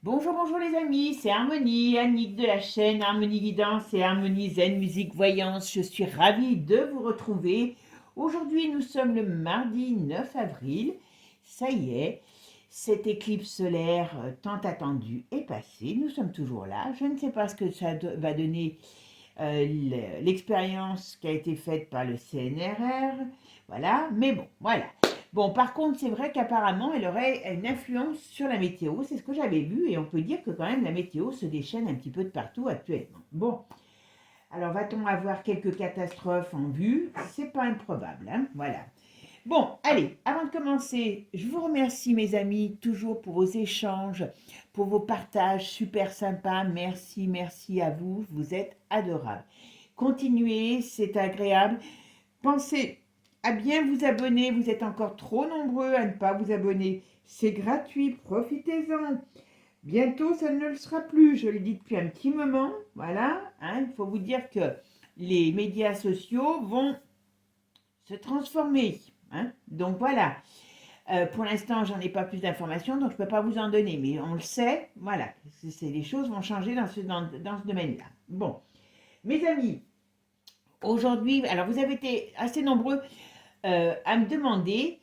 Bonjour, bonjour les amis, c'est Harmonie, Annick de la chaîne Harmonie Guidance et Harmonie Zen Musique Voyance. Je suis ravie de vous retrouver. Aujourd'hui, nous sommes le mardi 9 avril. Ça y est, cette éclipse solaire tant attendue est passée. Nous sommes toujours là. Je ne sais pas ce que ça va donner l'expérience qui a été faite par le CNRR. Voilà, mais bon, voilà. Bon, par contre, c'est vrai qu'apparemment, elle aurait une influence sur la météo. C'est ce que j'avais vu et on peut dire que quand même la météo se déchaîne un petit peu de partout actuellement. Bon, alors va-t-on avoir quelques catastrophes en vue? C'est pas improbable, hein? Voilà. Bon, allez, avant de commencer, je vous remercie mes amis toujours pour vos échanges, pour vos partages super sympas. Merci, merci à vous, vous êtes adorables. Continuez, c'est agréable. Pensez à bien vous abonner, vous êtes encore trop nombreux à ne pas vous abonner. C'est gratuit, profitez-en. Bientôt, ça ne le sera plus, je le dis depuis un petit moment. Voilà, hein, il faut vous dire que les médias sociaux vont se transformer. Hein. Donc voilà, pour l'instant, j'en ai pas plus d'informations, donc je ne peux pas vous en donner, mais on le sait, voilà, les choses vont changer dans ce domaine-là. Bon, mes amis, aujourd'hui, alors vous avez été assez nombreux à me demander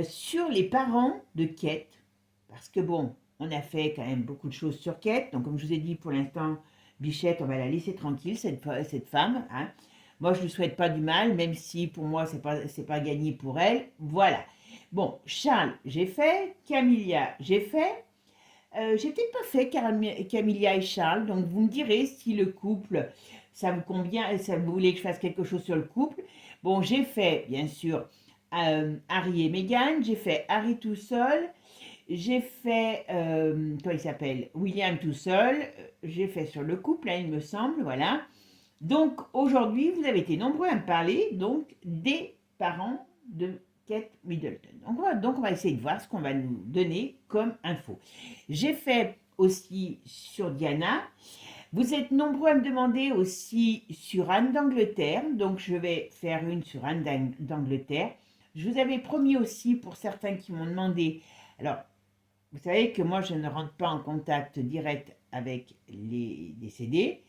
sur les parents de Kate, parce que bon, on a fait quand même beaucoup de choses sur Kate, donc comme je vous ai dit, pour l'instant, Bichette, on va la laisser tranquille, cette femme. Hein. Moi, je ne lui souhaite pas du mal, même si pour moi, c'est pas gagné pour elle. Voilà. Bon, Charles, j'ai fait. Camilla, j'ai fait. J'ai peut-être pas fait Camilla et Charles, donc vous me direz si le couple, ça vous convient, ça vous voulez que je fasse quelque chose sur le couple. Bon, j'ai fait, bien sûr, Harry et Meghan, j'ai fait Harry tout seul, j'ai fait, comment il s'appelle, William tout seul, j'ai fait sur le couple, hein, il me semble, voilà. Donc aujourd'hui, vous avez été nombreux à me parler donc des parents de Kate Middleton. Donc on va essayer de voir ce qu'on va nous donner comme info. J'ai fait aussi sur Diana. Vous êtes nombreux à me demander aussi sur Anne d'Angleterre. Donc je vais faire une sur Anne d'Angleterre. Je vous avais promis aussi pour certains qui m'ont demandé. Alors, vous savez que moi je ne rentre pas en contact direct avec les décédés.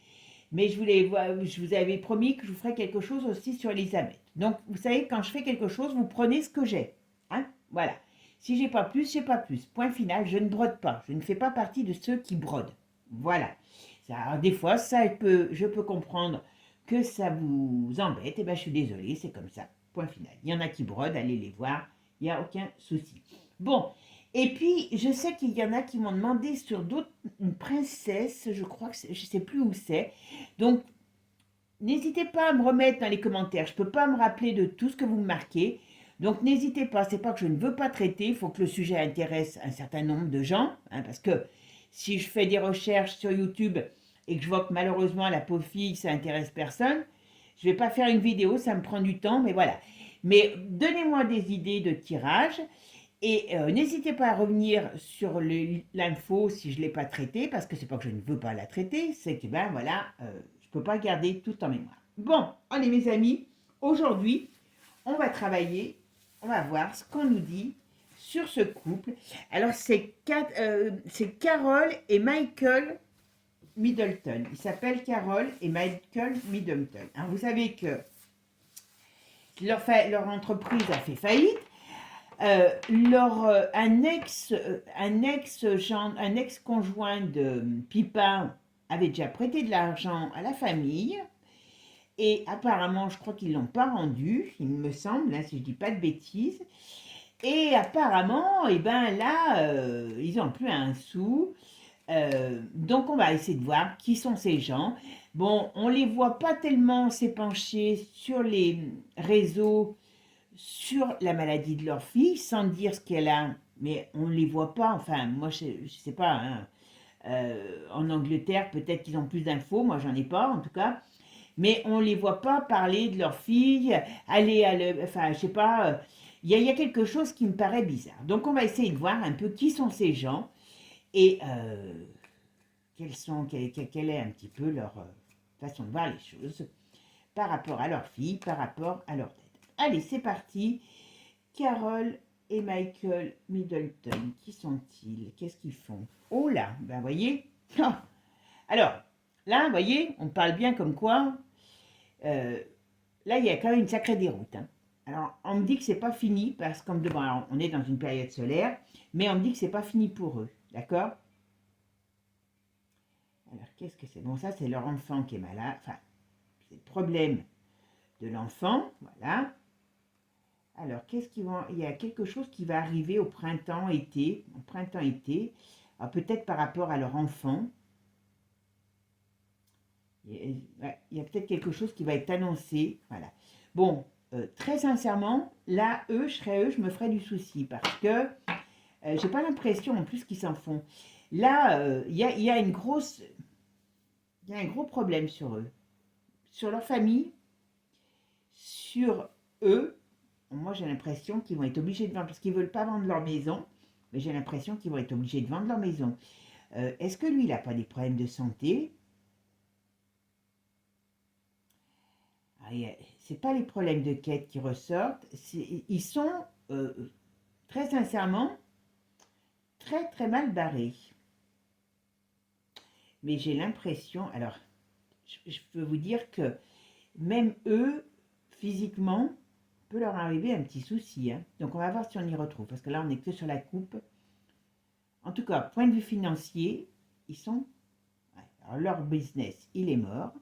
Mais je vous avais promis que je vous ferais quelque chose aussi sur Elisabeth. Donc, vous savez, quand je fais quelque chose, vous prenez ce que j'ai. Hein. Voilà. Si j'ai pas plus, j'ai pas plus. Point final, je ne brode pas. Je ne fais pas partie de ceux qui brodent. Voilà. Alors, des fois, je peux comprendre que ça vous embête. Et ben, je suis désolée, c'est comme ça. Point final. Il y en a qui brodent, allez les voir. Il n'y a aucun souci. Bon. Et puis, je sais qu'il y en a qui m'ont demandé sur d'autres, une princesse, je crois que je ne sais plus où c'est. Donc, n'hésitez pas à me remettre dans les commentaires. Je ne peux pas me rappeler de tout ce que vous me marquez. Donc, n'hésitez pas. C'est pas que je ne veux pas traiter. Il faut que le sujet intéresse un certain nombre de gens. Hein, parce que si je fais des recherches sur YouTube et que je vois que malheureusement la pauvre fille, ça intéresse personne, je ne vais pas faire une vidéo. Ça me prend du temps. Mais voilà. Mais donnez-moi des idées de tirage. Et n'hésitez pas à revenir sur l'info si je ne l'ai pas traitée, parce que c'est pas que je ne veux pas la traiter, c'est que ben voilà, je ne peux pas garder tout en mémoire. Bon, allez mes amis, aujourd'hui, on va travailler, on va voir ce qu'on nous dit sur ce couple. Alors c'est Carol et Michael Middleton. Ils s'appellent Carol et Michael Middleton. Alors vous savez que leur entreprise a fait faillite. Un ex-conjoint de Pipin avait déjà prêté de l'argent à la famille et apparemment, je crois qu'ils l'ont pas rendu, il me semble, hein, si je dis pas de bêtises. Et apparemment, et ben là, ils n'ont plus un sou. Donc on va essayer de voir qui sont ces gens. Bon, on les voit pas tellement s'épancher sur les réseaux sur la maladie de leur fille, sans dire ce qu'elle a, mais on ne les voit pas. Enfin, moi, je ne sais pas. Hein. En Angleterre, peut-être qu'ils ont plus d'infos. Moi, j'en ai pas, en tout cas. Mais on ne les voit pas parler de leur fille, aller enfin, je sais pas. Il y a quelque chose qui me paraît bizarre. Donc, on va essayer de voir un peu qui sont ces gens et quelle est un petit peu leur façon de voir les choses par rapport à leur fille, par rapport à leur tête. Allez, c'est parti. Carole et Michael Middleton, qui sont-ils? Qu'est-ce qu'ils font? Oh là, ben voyez. Alors, là, vous voyez, on parle bien comme quoi, euh, là, il y a quand même une sacrée déroute. Hein. Alors, on me dit que c'est pas fini, parce qu'on bon, on est dans une période solaire, mais on me dit que c'est pas fini pour eux, d'accord? Alors, qu'est-ce que c'est? Bon, ça, c'est leur enfant qui est malade, enfin, c'est le problème de l'enfant, voilà. Alors, qu'est-ce qu'ils vont... Il y a quelque chose qui va arriver au printemps-été, alors peut-être par rapport à leur enfant, il y a peut-être quelque chose qui va être annoncé. Voilà. Bon, très sincèrement, là, je me ferais du souci parce que j'ai pas l'impression en plus qu'ils s'en font. Là, il y a une grosse, il y a un gros problème sur eux, sur leur famille, sur eux. Moi, j'ai l'impression qu'ils vont être obligés de vendre parce qu'ils veulent pas vendre leur maison, mais j'ai l'impression qu'ils vont être obligés de vendre leur maison. Est-ce que lui, il n'a pas des problèmes de santé? C'est pas les problèmes de quête qui ressortent, ils sont très sincèrement très très mal barrés. Mais j'ai l'impression, alors je peux vous dire que même eux, physiquement, peut leur arriver un petit souci. Hein. Donc on va voir si on y retrouve, parce que là on n'est que sur la coupe. En tout cas, point de vue financier, ils sont... Alors leur business, il est mort.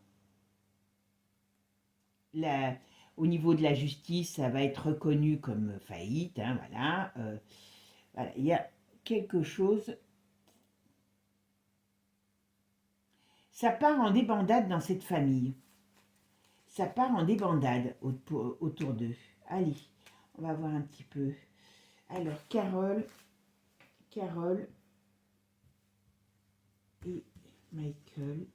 La, Au niveau de la justice, ça va être reconnu comme faillite, hein, voilà. Voilà, il y a quelque chose. Ça part en débandade dans cette famille. Ça part en débandade autour d'eux. Allez, on va voir un petit peu. Alors, Carole et Michael.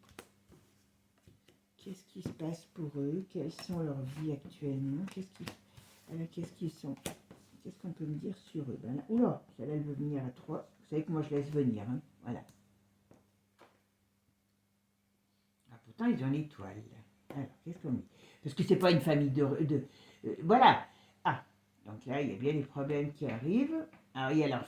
Qu'est-ce qui se passe pour eux? Quelles sont leurs vies actuellement? Qu'est-ce qu'ils sont? Qu'est-ce qu'on peut me dire sur eux? Ben là, oula, celle-là, elle veut venir à 3. Vous savez que moi, je laisse venir. Hein, voilà. Ah, pourtant, ils ont l'étoile. Alors, qu'est-ce qu'on dit? Parce que c'est pas une famille voilà. Ah, donc là, il y a bien des problèmes qui arrivent. Alors, il y a leur...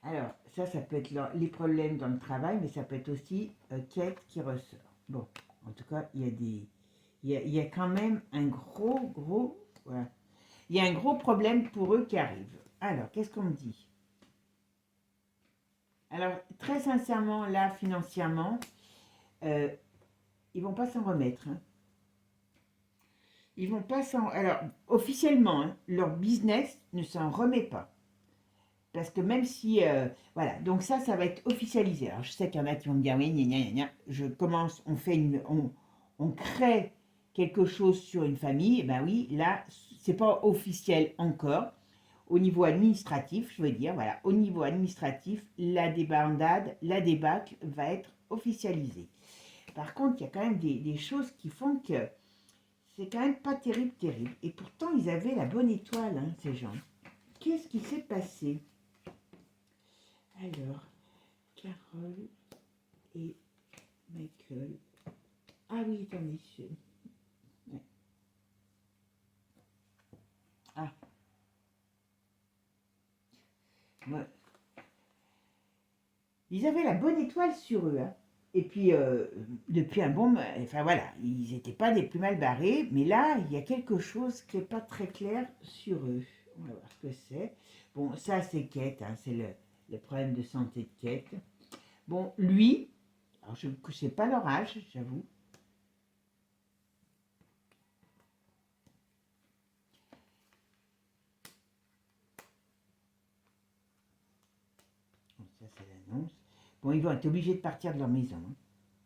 Alors, ça peut être les problèmes dans le travail, mais ça peut être aussi Kate qui ressort. Bon, en tout cas, il y a des... Il y a quand même un gros... Voilà. Il y a un gros problème pour eux qui arrive. Alors, qu'est-ce qu'on me dit? Alors, très sincèrement, là, financièrement, euh, ils vont pas s'en remettre. Hein. Ils vont pas s'en... Alors, officiellement, hein, leur business ne s'en remet pas. Parce que même si... voilà, donc ça va être officialisé. Alors, je sais qu'il y en a qui vont me dire, oui, gna, gna, gna, je commence, on crée quelque chose sur une famille. Eh ben oui, là, c'est pas officiel encore. Au niveau administratif, je veux dire, voilà, au niveau administratif, la débandade, la débâcle va être officialisée. Par contre, il y a quand même des choses qui font que c'est quand même pas terrible, terrible. Et pourtant, ils avaient la bonne étoile, hein, ces gens. Qu'est-ce qui s'est passé? Alors, Carole et Michael. Ah oui, attendez. Ouais. Ah, ouais. Ils avaient la bonne étoile sur eux. Hein. Et puis, depuis un bon... Enfin voilà, ils n'étaient pas des plus mal barrés, mais là, il y a quelque chose qui n'est pas très clair sur eux. On va voir ce que c'est. Bon, ça, c'est Kate, hein, c'est le problème de santé de Kate. Bon, lui, alors je ne sais pas leur âge, j'avoue. Bon, ça, c'est l'annonce. Bon, ils vont être obligés de partir de leur maison. Hein.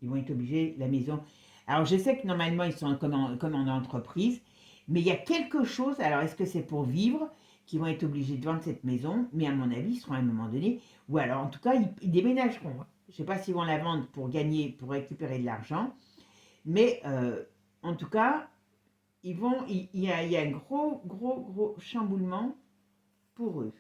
Ils vont être obligés, la maison. Alors, je sais que normalement, ils sont comme en entreprise, mais il y a quelque chose. Alors, est-ce que c'est pour vivre qu'ils vont être obligés de vendre cette maison? Mais à mon avis, ils seront à un moment donné. Ou alors, en tout cas, ils déménageront. Hein. Je ne sais pas s'ils vont la vendre pour gagner, pour récupérer de l'argent, mais en tout cas, il y a un gros chamboulement pour eux.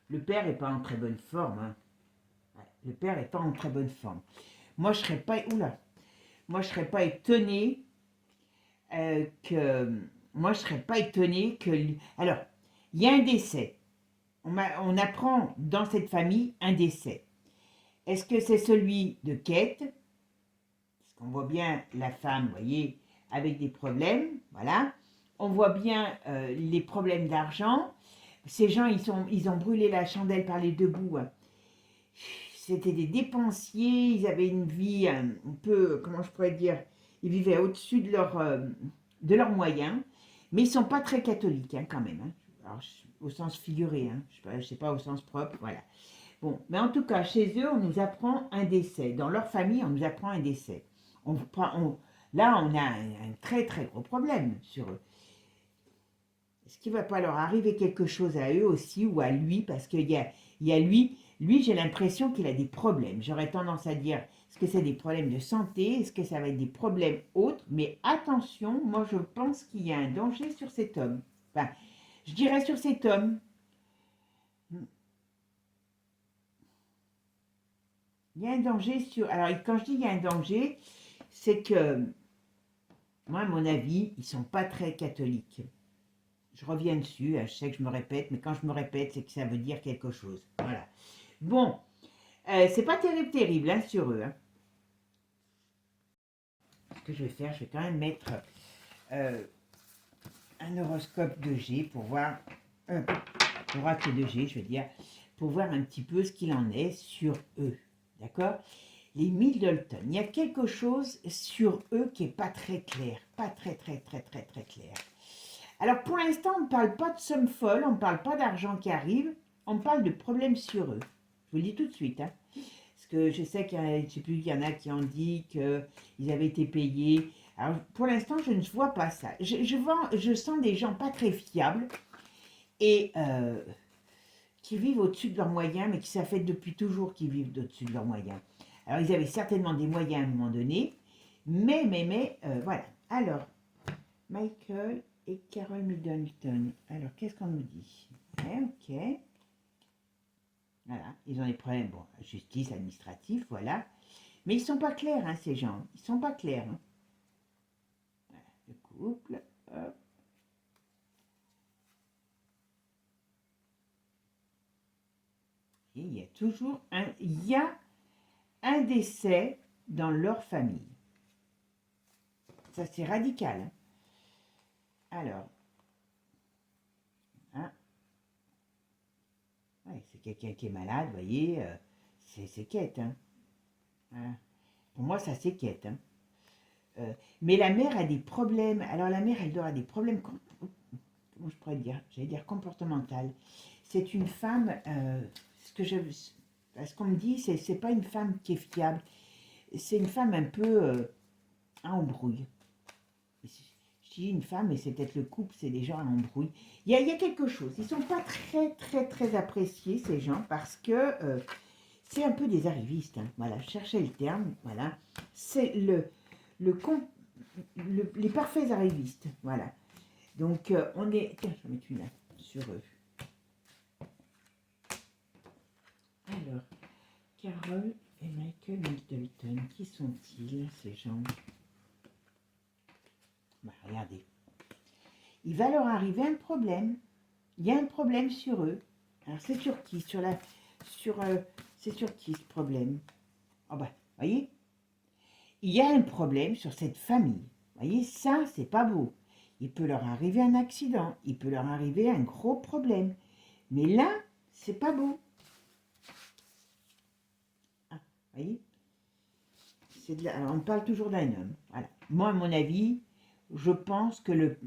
Le père n'est pas en très bonne forme. Hein. Le père est pas en très bonne forme. Moi, je serais pas... Oula. Moi, je serais pas étonnée que... Moi, je serais pas étonnée que... Alors, il y a un décès. On apprend dans cette famille un décès. Est-ce que c'est celui de Kate? Parce qu'on voit bien la femme, vous voyez, avec des problèmes, voilà. On voit bien les problèmes d'argent. Ces gens, ils ont brûlé la chandelle par les deux bouts, hein. C'était des dépensiers, ils avaient une vie un peu, comment je pourrais dire, ils vivaient au-dessus de leurs moyens, mais ils ne sont pas très catholiques, hein, quand même, hein. Alors, au sens figuré, hein. Je ne sais pas au sens propre, voilà. Bon, mais en tout cas, chez eux, on nous apprend un décès. Dans leur famille, on nous apprend un décès. Là, on a un très très gros problème sur eux. Est-ce qu'il ne va pas leur arriver quelque chose à eux aussi ou à lui? Parce qu'il y a lui j'ai l'impression qu'il a des problèmes. J'aurais tendance à dire, est-ce que c'est des problèmes de santé? Est-ce que ça va être des problèmes autres? Mais attention, moi je pense qu'il y a un danger sur cet homme. Enfin, je dirais sur cet homme. Il y a un danger sur... Alors, quand je dis il y a un danger, c'est que, moi, à mon avis, ils ne sont pas très catholiques. Je reviens dessus, je sais que je me répète, mais quand je me répète, c'est que ça veut dire quelque chose. Voilà. Bon, c'est pas terrible, terrible, hein, sur eux, hein. Ce que je vais faire, je vais quand même mettre un horoscope de G pour voir, oracle de G, je veux dire, pour voir un petit peu ce qu'il en est sur eux. D'accord? Les Middleton, il y a quelque chose sur eux qui n'est pas très clair, pas très très très très très clair. Alors pour l'instant, on ne parle pas de somme folle, on ne parle pas d'argent qui arrive, on parle de problèmes sur eux. Je vous le dis tout de suite, hein. Parce que je sais qu'il y a, je sais plus, il y en a qui ont dit qu'ils avaient été payés. Alors pour l'instant, je ne vois pas ça. Je sens des gens pas très fiables et qui vivent au-dessus de leurs moyens, mais qui ça fait depuis toujours qu'ils vivent au-dessus de leurs moyens. Alors ils avaient certainement des moyens à un moment donné, mais voilà. Alors, Michael et Carol Middleton. Alors, qu'est-ce qu'on nous dit? Ok. Voilà, ils ont des problèmes, bon, justice, administratif, voilà. Mais ils sont pas clairs, hein, ces gens. Ils sont pas clairs, hein. Voilà, le couple, hop. Et il y a un décès dans leur famille. Ça, c'est radical, hein. Alors, hein, ouais, c'est quelqu'un qui est malade, vous voyez, c'est quête, hein. Voilà. Pour moi, ça c'est quête, hein. Mais la mère a des problèmes. Alors la mère, elle doit avoir des problèmes, comment je pourrais dire? J'allais dire comportemental. C'est une femme, ce qu'on me dit, c'est pas une femme qui est fiable. C'est une femme un peu à embrouille. Je dis une femme, mais c'est peut-être le couple, c'est des gens à embrouille. Il y a quelque chose. Ils sont pas très, très, très appréciés, ces gens, parce que c'est un peu des arrivistes, hein. Voilà, je cherchais le terme, voilà. C'est les parfaits arrivistes, voilà. Donc, on est... Tiens, je vais mettre une là, sur eux. Alors, Carol et Michael Middleton, qui sont-ils, ces gens? Bah, regardez. Il va leur arriver un problème. Il y a un problème sur eux. Alors, c'est sur qui? C'est sur qui, ce problème? Oh bah, voyez? Il y a un problème sur cette famille. Voyez, ça, c'est pas beau. Il peut leur arriver un accident. Il peut leur arriver un gros problème. Mais là, c'est pas beau. Ah, voyez? Alors, on parle toujours d'un homme. Voilà. Moi, à mon avis, je pense que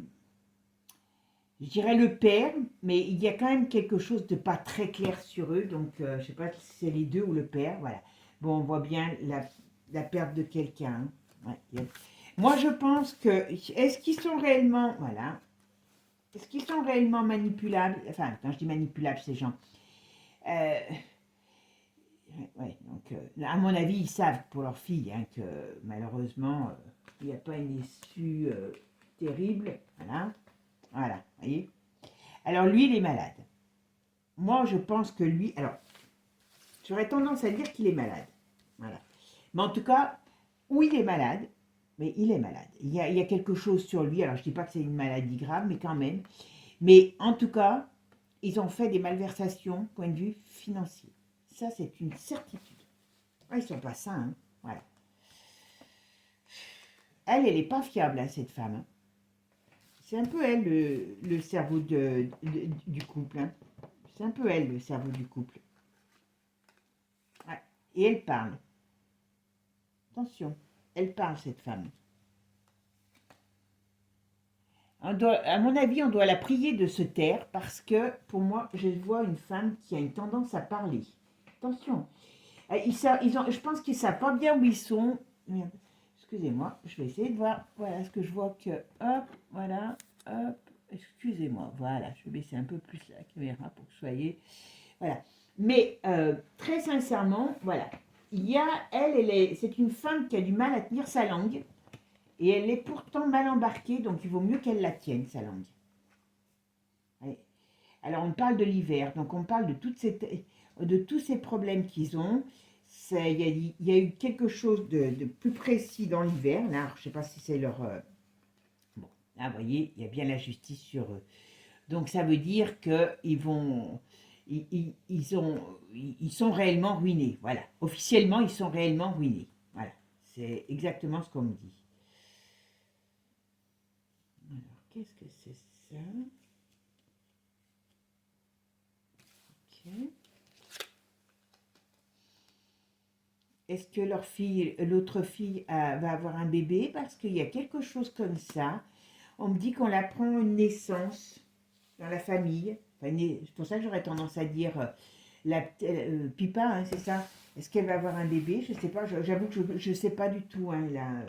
je dirais le père, mais il y a quand même quelque chose de pas très clair sur eux. Donc, je ne sais pas si c'est les deux ou le père. Voilà. Bon, on voit bien la perte de quelqu'un. Ouais. Moi, je pense que... Est-ce qu'ils sont réellement... Voilà. Est-ce qu'ils sont réellement manipulables? Enfin, quand je dis manipulables, ces gens... ouais, donc, à mon avis, ils savent pour leur fille, hein, que malheureusement, il n'y a pas une issue terrible. Voilà. Voilà, vous voyez. Alors, lui, il est malade. Moi, je pense que lui... Alors, J'aurais tendance à dire qu'il est malade. Voilà. Mais en tout cas, ou il est malade, mais il est malade. Il y a quelque chose sur lui. Alors, je ne dis pas que c'est une maladie grave, mais quand même. Mais en tout cas, ils ont fait des malversations, point de vue financier. Ça, c'est une certitude. Ah, ils sont pas sains, hein. Voilà. Elle n'est pas fiable, hein, cette femme, hein. C'est un peu elle, le cerveau du couple, hein. C'est un peu elle, le cerveau du couple. Ouais. Et elle parle. Attention, elle parle, cette femme. À mon avis, on doit la prier de se taire parce que, pour moi, je vois une femme qui a une tendance à parler. Attention. Je pense qu'ils ne savent pas bien où ils sont. Merde. Excusez-moi, je vais essayer de voir. Voilà ce que je vois que. Hop, voilà, hop. Excusez-moi, voilà, je vais baisser un peu plus la caméra pour que vous soyez. Voilà. Mais très sincèrement, voilà. Il y a, c'est une femme qui a du mal à tenir sa langue. Et elle est pourtant mal embarquée, donc il vaut mieux qu'elle la tienne, sa langue. Ouais. Alors on parle de l'hiver, donc on parle de tous ces problèmes qu'ils ont. Il y a eu quelque chose de plus précis dans l'hiver. Là, je ne sais pas si c'est leur... bon, là, vous voyez, il y a bien la justice sur eux. Donc ça veut dire qu'ils vont... Ils sont réellement ruinés. Voilà. Officiellement, ils sont réellement ruinés. Voilà. C'est exactement ce qu'on me dit. Alors, qu'est-ce que c'est ça? Ok. Est-ce que l'autre fille va avoir un bébé? Parce qu'il y a quelque chose comme ça. On me dit qu'on apprend une naissance dans la famille. Enfin, c'est pour ça que j'aurais tendance à dire Pipa, hein, c'est ça. Est-ce qu'elle va avoir un bébé? Je ne sais pas. J'avoue que je ne sais pas du tout. Hein, là.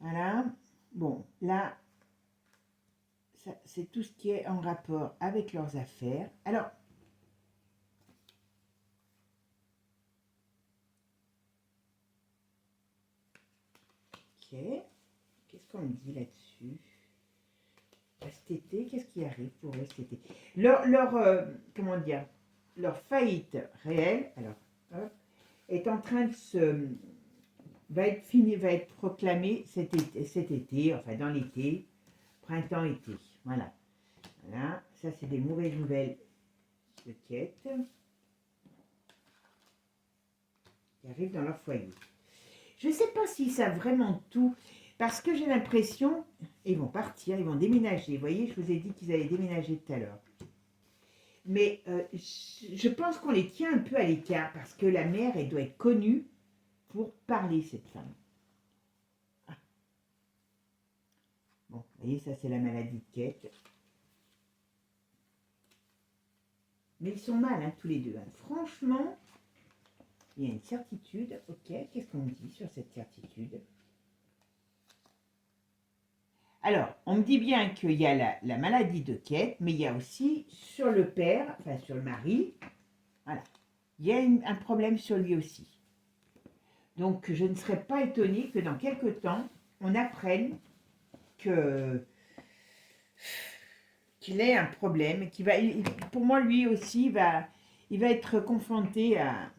Voilà. Bon, là, c'est tout ce qui est en rapport avec leurs affaires. Alors, ok. Qu'est-ce qu'on me dit là-dessus? Cet été, qu'est-ce qui arrive pour eux cet été? Comment dire, leur faillite réelle, alors, hop, est en train de va être finie, va être proclamée cet été, enfin dans l'été, printemps-été. Voilà. Voilà, ça c'est des mauvaises nouvelles de quête qui arrivent dans leur foyer. Je ne sais pas s'ils savent vraiment tout, parce que j'ai l'impression, ils vont partir, ils vont déménager. Vous voyez, je vous ai dit qu'ils allaient déménager tout à l'heure. Mais je pense qu'on les tient un peu à l'écart, parce que la mère, elle doit être connue pour parler, cette femme. Ah. Bon, vous voyez, ça c'est la maladie de Kate. Mais ils sont mal, hein, tous les deux. Hein. Franchement, il y a une certitude. Ok, qu'est-ce qu'on me dit sur cette certitude? Alors, on me dit bien qu'il y a la maladie de Kate, mais il y a aussi sur le père, enfin sur le mari, voilà, il y a un problème sur lui aussi. Donc, je ne serais pas étonnée que dans quelques temps, on apprenne qu'il ait un problème, pour moi, lui aussi, il va être confronté à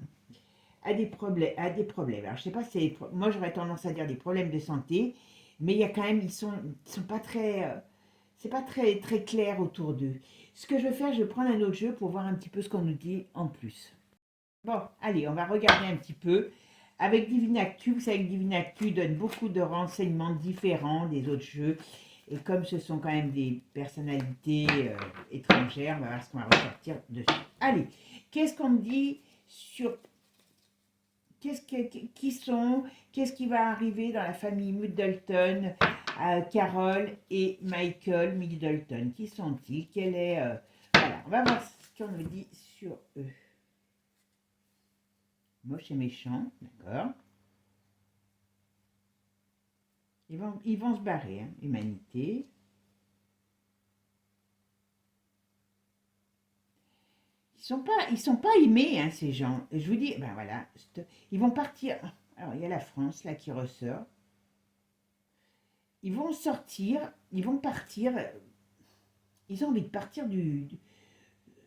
des problèmes. Alors, je sais pas, moi, j'aurais tendance à dire des problèmes de santé, mais il y a quand même, ils sont pas très, c'est pas très, très clair autour d'eux. Ce que je vais faire, je vais prendre un autre jeu pour voir un petit peu ce qu'on nous dit en plus. Bon, allez, on va regarder un petit peu. Avec Divinactu, vous savez que Divinactu donne beaucoup de renseignements différents des autres jeux. Et comme ce sont quand même des personnalités étrangères, on va voir ce qu'on va ressortir dessus. Allez, qu'est-ce qu'on me dit sur qu'est-ce qui va arriver dans la famille Middleton, Carol et Michael Middleton? Qui sont-ils? Voilà, on va voir ce qu'on me dit sur eux. Moche et méchant, d'accord. Ils vont se barrer, hein, humanité. Ils sont pas aimés, hein, ces gens. Et je vous dis, ben voilà, ils vont partir. Alors, il y a la France, là, qui ressort. Ils vont sortir, ils vont partir. Ils ont envie de partir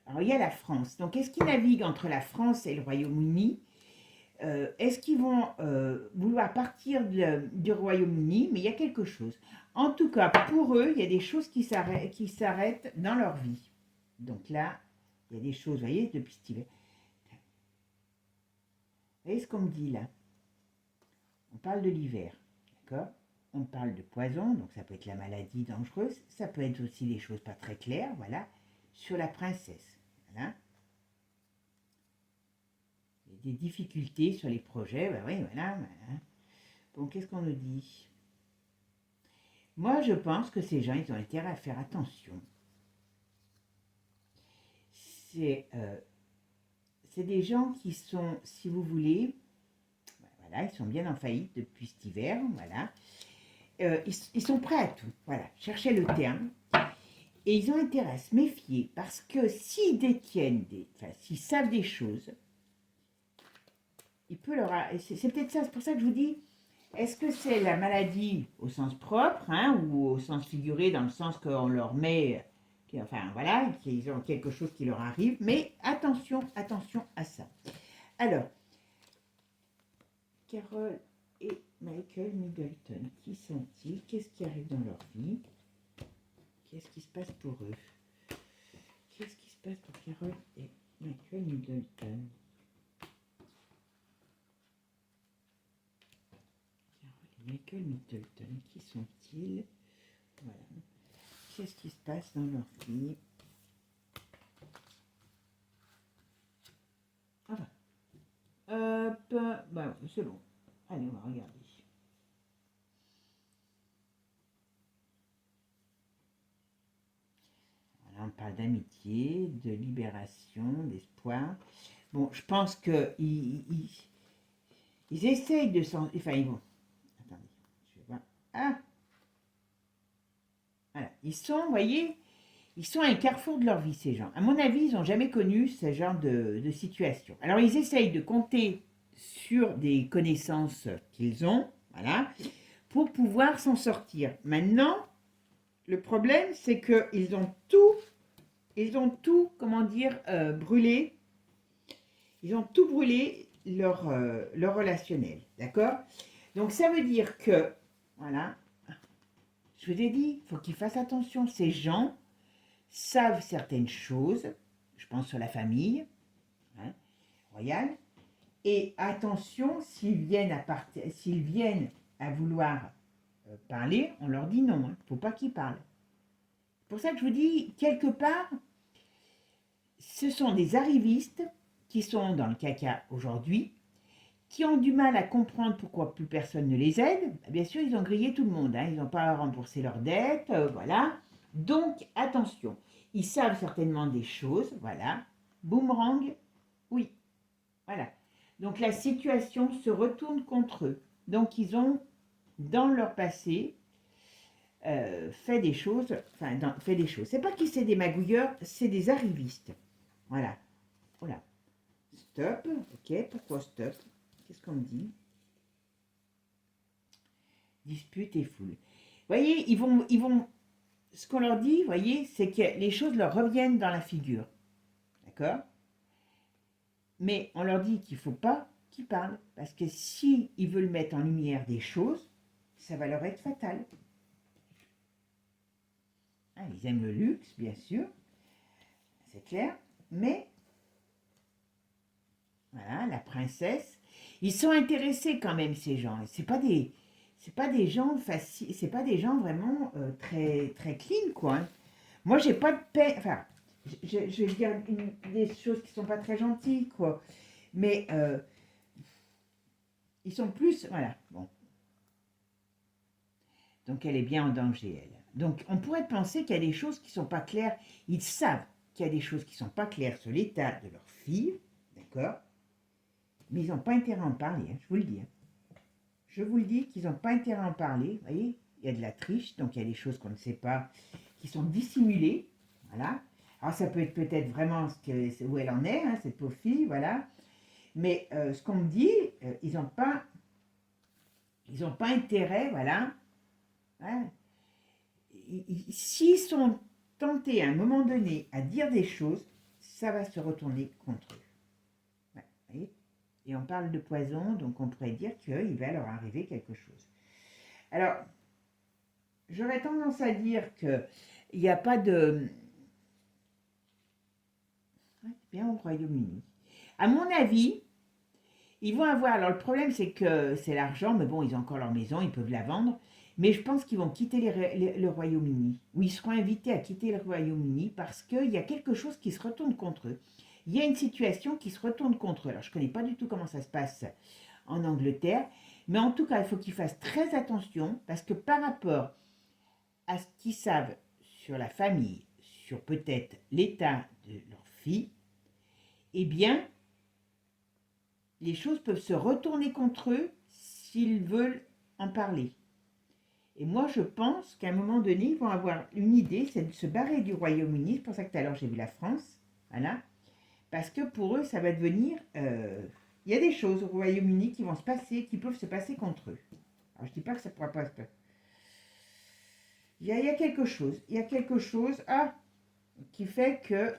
Alors, il y a la France. Donc, est-ce qu'ils naviguent entre la France et le Royaume-Uni? Est-ce qu'ils vont vouloir partir du Royaume-Uni? Mais il y a quelque chose. En tout cas, pour eux, il y a des choses qui s'arrêtent dans leur vie. Donc là, il y a des choses, vous voyez, depuis cet hiver. Vous voyez ce qu'on me dit là? On parle de l'hiver, d'accord? On parle de poison, donc ça peut être la maladie dangereuse. Ça peut être aussi des choses pas très claires, voilà. Sur la princesse, voilà. Des difficultés sur les projets, bah oui, voilà, voilà. Bon, qu'est-ce qu'on nous dit? Moi, je pense que ces gens, ils ont intérêt à faire attention. C'est des gens qui sont, si vous voulez, voilà, ils sont bien en faillite depuis cet hiver, voilà. Ils sont prêts à tout, voilà, cherchez le terme. Et ils ont intérêt à se méfier parce que s'ils détiennent s'ils savent des choses, il peut leur... C'est peut-être ça, c'est pour ça que je vous dis, est-ce que c'est la maladie au sens propre, hein, ou au sens figuré, dans le sens qu'on leur met, enfin voilà, qu'ils ont quelque chose qui leur arrive, mais attention, attention à ça. Alors, Carole et Michael Middleton, qui sont-ils? Qu'est-ce qui arrive dans leur vie? Qu'est-ce qui se passe pour eux? Qu'est-ce qui se passe pour Carole et Michael Middleton? Michael Middleton, qui sont-ils? Voilà. Qu'est-ce qui se passe dans leur vie? Ah bah. Hop, bah, c'est bon. Allez, on va regarder. Voilà, on parle d'amitié, de libération, d'espoir. Bon, je pense que ils essayent de s'en... Enfin, ils vont... Attendez, je vais voir. Ah! Voilà, ils sont, vous voyez, ils sont à un carrefour de leur vie, ces gens. À mon avis, ils n'ont jamais connu ce genre de situation. Alors, ils essayent de compter sur des connaissances qu'ils ont, voilà, pour pouvoir s'en sortir. Maintenant, le problème, c'est qu'ils ont tout, comment dire, brûlé. Ils ont tout brûlé leur relationnel, d'accord? Donc, ça veut dire que, voilà, je vous ai dit, il faut qu'ils fassent attention. Ces gens savent certaines choses, je pense sur la famille, hein, royale, et attention, s'ils viennent à vouloir parler, on leur dit non, il ne faut pas qu'ils parlent. C'est pour ça que je vous dis, quelque part, ce sont des arrivistes qui sont dans le caca aujourd'hui, qui ont du mal à comprendre pourquoi plus personne ne les aide. Bien sûr, ils ont grillé tout le monde, hein, ils n'ont pas remboursé leurs dettes, voilà. Donc, attention, ils savent certainement des choses, voilà. Boomerang, oui, voilà. Donc, la situation se retourne contre eux. Donc, ils ont, dans leur passé, fait des choses, fait des choses. C'est pas qu'ils c'est des magouilleurs, c'est des arrivistes. Voilà. Voilà. Stop, ok, pourquoi stop? Qu'est-ce qu'on me dit? Dispute et foule. Vous voyez, ils vont, ce qu'on leur dit, vous voyez, c'est que les choses leur reviennent dans la figure. D'accord? Mais on leur dit qu'il ne faut pas qu'ils parlent. Parce que si ils veulent mettre en lumière des choses, ça va leur être fatal. Hein, ils aiment le luxe, bien sûr. C'est clair. Mais, voilà, la princesse. Ils sont intéressés quand même, ces gens. C'est pas des gens faciles, c'est pas des gens vraiment très, très clean, quoi. Hein. Moi, j'ai pas de peine. Enfin, je vais dire des choses qui sont pas très gentilles, quoi. Mais ils sont plus. Voilà, bon. Donc, elle est bien en danger, elle. Donc, on pourrait penser qu'il y a des choses qui sont pas claires. Ils savent qu'il y a des choses qui sont pas claires sur l'état de leur fille, d'accord? Mais ils n'ont pas intérêt à en parler, hein, je vous le dis. Hein. Je vous le dis qu'ils n'ont pas intérêt à en parler. Vous voyez, il y a de la triche, donc il y a des choses qu'on ne sait pas, qui sont dissimulées. Voilà. Alors ça peut être peut-être vraiment où elle en est, hein, cette pauvre fille, voilà. Mais ce qu'on me dit, ils n'ont pas intérêt, voilà. Hein. S'ils sont tentés à un moment donné à dire des choses, ça va se retourner contre eux. Ouais, vous voyez. Et on parle de poison, donc on pourrait dire qu'il va leur arriver quelque chose. Alors, j'aurais tendance à dire qu'il n'y a pas de... Ouais, bien au Royaume-Uni. À mon avis, ils vont avoir... Alors, le problème, c'est que c'est l'argent, mais bon, ils ont encore leur maison, ils peuvent la vendre. Mais je pense qu'ils vont quitter le Royaume-Uni, ou ils seront invités à quitter le Royaume-Uni parce qu'il y a quelque chose qui se retourne contre eux. Il y a une situation qui se retourne contre eux. Alors, je ne connais pas du tout comment ça se passe en Angleterre, mais en tout cas, il faut qu'ils fassent très attention parce que par rapport à ce qu'ils savent sur la famille, sur peut-être l'état de leur fille, eh bien, les choses peuvent se retourner contre eux s'ils veulent en parler. Et moi, je pense qu'à un moment donné, ils vont avoir une idée, c'est de se barrer du Royaume-Uni. C'est pour ça que tout à l'heure, j'ai vu la France. Voilà. Parce que pour eux, ça va devenir... il y a des choses au Royaume-Uni qui vont se passer, qui peuvent se passer contre eux. Alors, je ne dis pas que ça ne pourra pas se passer. Il y a quelque chose. Il y a quelque chose qui fait que...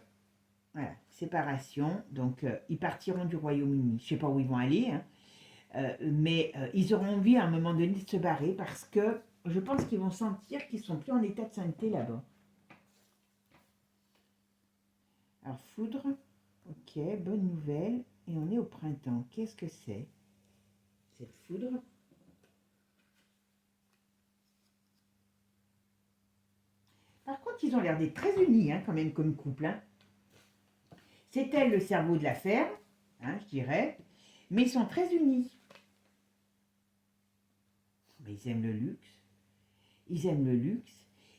Voilà, séparation. Donc, ils partiront du Royaume-Uni. Je ne sais pas où ils vont aller, hein. Mais ils auront envie à un moment donné de se barrer parce que je pense qu'ils vont sentir qu'ils sont plus en état de sainteté là-bas. Alors, foudre, ok, bonne nouvelle. Et on est au printemps. Qu'est-ce que c'est, cette foudre? Par contre, ils ont l'air d'être très unis, hein, quand même, comme couple. Hein. C'est elle le cerveau de l'affaire, hein, je dirais. Mais ils sont très unis. Mais ils aiment le luxe. Ils aiment le luxe.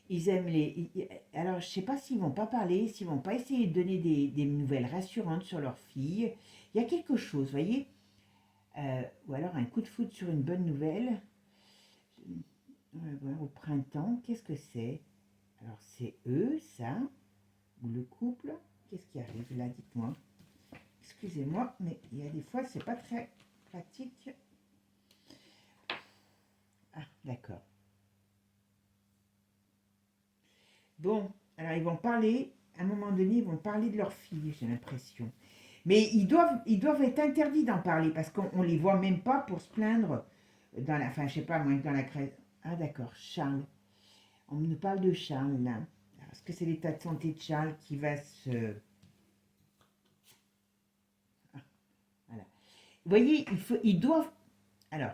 Ils aiment les... Alors, je ne sais pas s'ils ne vont pas parler, s'ils ne vont pas essayer de donner des nouvelles rassurantes sur leur fille. Il y a quelque chose, vous voyez. Ou alors un coup de foudre sur une bonne nouvelle. Voilà, au printemps, qu'est-ce que c'est? Alors, c'est eux, ça, ou le couple. Qu'est-ce qui arrive là, dites-moi. Excusez-moi, mais il y a des fois, c'est pas très pratique. Ah, d'accord. Bon, alors ils vont parler, à un moment donné, ils vont parler de leur fille, j'ai l'impression. Mais ils doivent être interdits d'en parler parce qu'on ne les voit même pas pour se plaindre dans la... Enfin, je sais pas, moi, dans la crèche. Ah, d'accord, Charles. On nous parle de Charles, là. Est-ce que c'est l'état de santé de Charles qui va se... Ah, voilà. Vous voyez, ils doivent... Alors,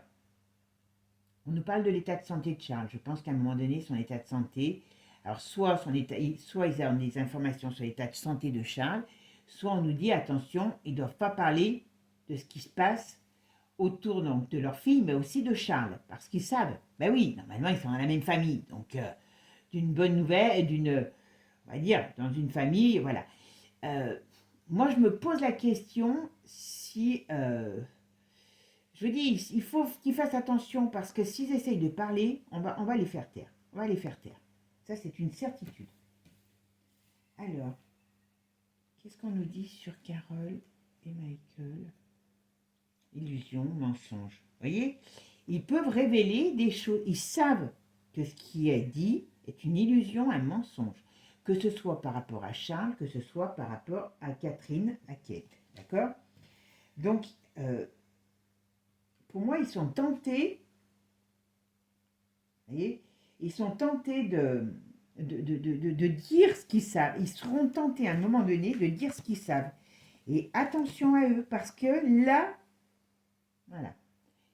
on nous parle de l'état de santé de Charles. Je pense qu'à un moment donné, son état de santé... Alors, soit ils ont des informations sur l'état de santé de Charles, soit on nous dit, attention, ils ne doivent pas parler de ce qui se passe autour donc, de leur fille, mais aussi de Charles, parce qu'ils savent. Ben oui, normalement, ils sont dans la même famille. Donc, d'une bonne nouvelle, on va dire, dans une famille, voilà. Euh, Moi, je me pose la question si... je dis, il faut qu'ils fassent attention, parce que s'ils essayent de parler, on va les faire taire. On va les faire taire. Ça, c'est une certitude. Alors, qu'est-ce qu'on nous dit sur Carole et Michael? Illusion, mensonge. Vous voyez, ils peuvent révéler des choses. Ils savent que ce qui est dit est une illusion, un mensonge. Que ce soit par rapport à Charles, que ce soit par rapport à Catherine, à Kate. D'accord? Donc, pour moi, ils sont tentés, vous voyez, ils sont tentés de dire ce qu'ils savent. Ils seront tentés à un moment donné de dire ce qu'ils savent. Et attention à eux, parce que là, voilà,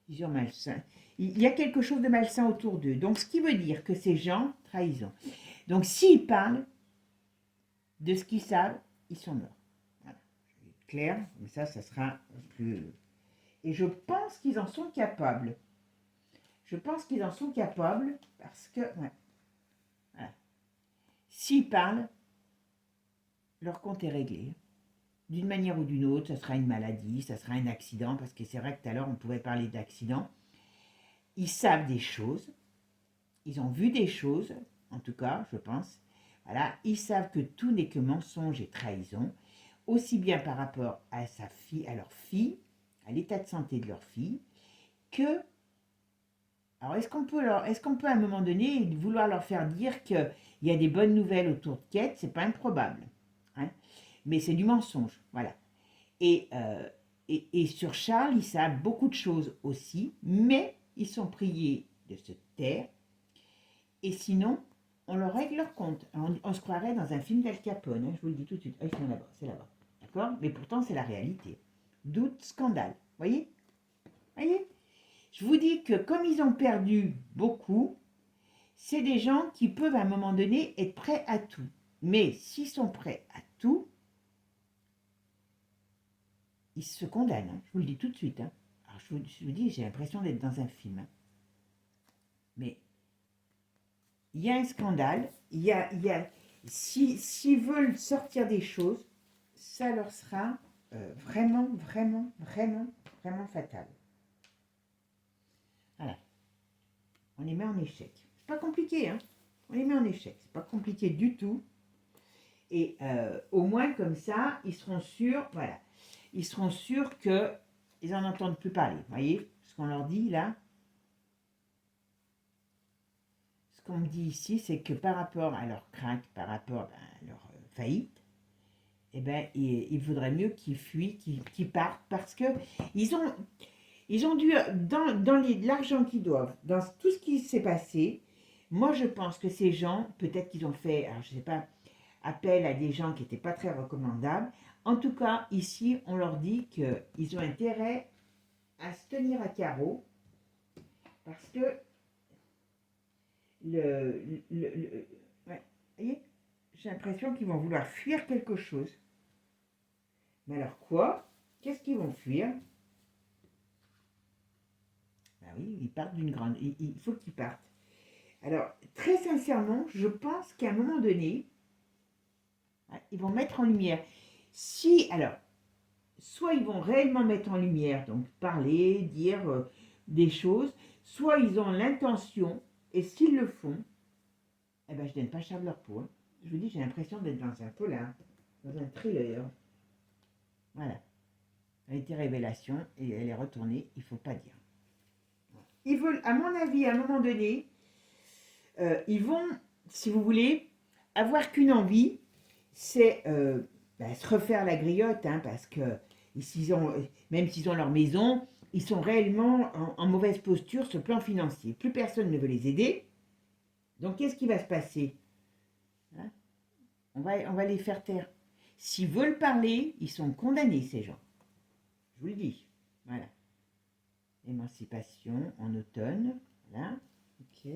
ils ont malsain. Il y a quelque chose de malsain autour d'eux. Donc, ce qui veut dire que ces gens, trahison. Donc, s'ils parlent de ce qu'ils savent, ils sont morts. Voilà. Clair, mais ça sera plus... Et je pense qu'ils en sont capables. Je pense qu'ils en sont capables parce que, ouais, voilà. S'ils parlent, leur compte est réglé. D'une manière ou d'une autre, ça sera une maladie, ça sera un accident, parce que c'est vrai que tout à l'heure, on pouvait parler d'accident. Ils savent des choses, ils ont vu des choses, en tout cas, je pense. Voilà, ils savent que tout n'est que mensonge et trahison, aussi bien par rapport à sa fille, à leur fille, à l'état de santé de leur fille, que... Alors, est-ce qu'on peut à un moment donné vouloir leur faire dire qu'il y a des bonnes nouvelles autour de Kate? C'est pas improbable. Hein. mais c'est du mensonge, voilà. Et sur Charles, ils savent beaucoup de choses aussi, mais ils sont priés de se taire, et sinon, on leur règle leur compte. On se croirait dans un film d'Al Capone, hein, je vous le dis tout de suite. Ah, ils sont là-bas, c'est là-bas. D'accord? Mais pourtant, c'est la réalité. Doute, scandale. Voyez? Voyez? Je vous dis que comme ils ont perdu beaucoup, c'est des gens qui peuvent à un moment donné être prêts à tout. Mais s'ils sont prêts à tout, ils se condamnent. Hein. Je vous le dis tout de suite. Hein. Alors je vous dis, j'ai l'impression d'être dans un film. Hein. Mais il y a un scandale. S'ils veulent sortir des choses, ça leur sera vraiment, vraiment, vraiment, vraiment fatal. Voilà. On les met en échec. C'est pas compliqué, hein. On les met en échec. C'est pas compliqué du tout. Et au moins comme ça, ils seront sûrs, voilà. Ils seront sûrs qu'ils n'en entendent plus parler. Vous voyez ce qu'on leur dit là? Ce qu'on me dit ici, c'est que par rapport à leur crainte, par rapport à leur faillite, eh ben, il vaudrait mieux qu'ils fuient, qu'ils partent, parce que ils ont dû, dans l'argent qu'ils doivent, dans tout ce qui s'est passé, moi je pense que ces gens, peut-être qu'ils ont fait, alors je ne sais pas, appel à des gens qui n'étaient pas très recommandables. En tout cas, ici, on leur dit qu'ils ont intérêt à se tenir à carreau, parce que ouais, voyez, j'ai l'impression qu'ils vont vouloir fuir quelque chose. Mais alors quoi? Qu'est-ce qu'ils vont fuir? Ben oui, ils partent d'une grande... Il faut qu'ils partent. Alors, très sincèrement, je pense qu'à un moment donné, ils vont mettre en lumière. Alors, soit ils vont réellement mettre en lumière, donc parler, dire des choses, soit ils ont l'intention, et s'ils le font, eh ben je donne pas cher de leur peau. Hein. Je vous dis, j'ai l'impression d'être dans un polar, dans un thriller. Voilà. Elle a été révélation et elle est retournée, il ne faut pas dire. Ils veulent, à mon avis, à un moment donné, ils vont, si vous voulez, avoir qu'une envie, c'est se refaire la griotte, hein, parce que même s'ils ont leur maison, ils sont réellement en mauvaise posture sur le plan financier. Plus personne ne veut les aider. Donc qu'est-ce qui va se passer? Hein? On va les faire taire. S'ils veulent parler, ils sont condamnés, ces gens. Je vous le dis. Voilà. Émancipation en automne. Voilà. Ok.